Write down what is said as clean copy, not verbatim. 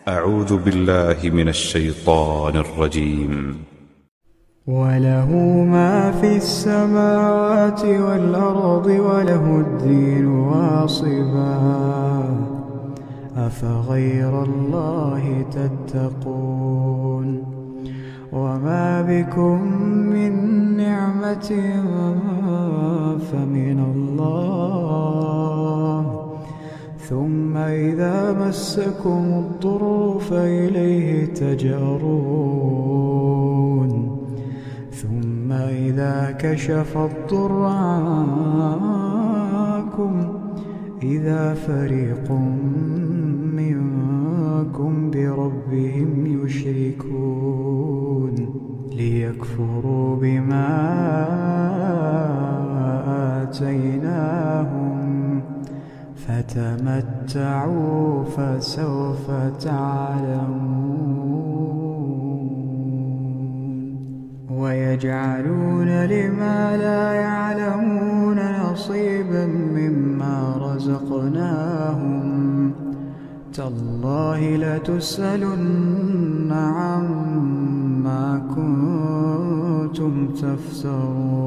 أعوذ بالله من الشيطان الرجيم. وله ما في السماوات والأرض وله الدين واصبا أفغير الله تتقون وما بكم من نعمة فمن الله ثم إذا مسكم الضر فإليه تجأرون ثم إذا كشف الضر عنكم إذا فريق منكم بربهم يشركون ليكفروا بما آتيناهم فتمتعوا فسوف تعلمون ويجعلون لما لا يعلمون نصيبا مما رزقناهم تالله لتسألن عما كنتم تفترون.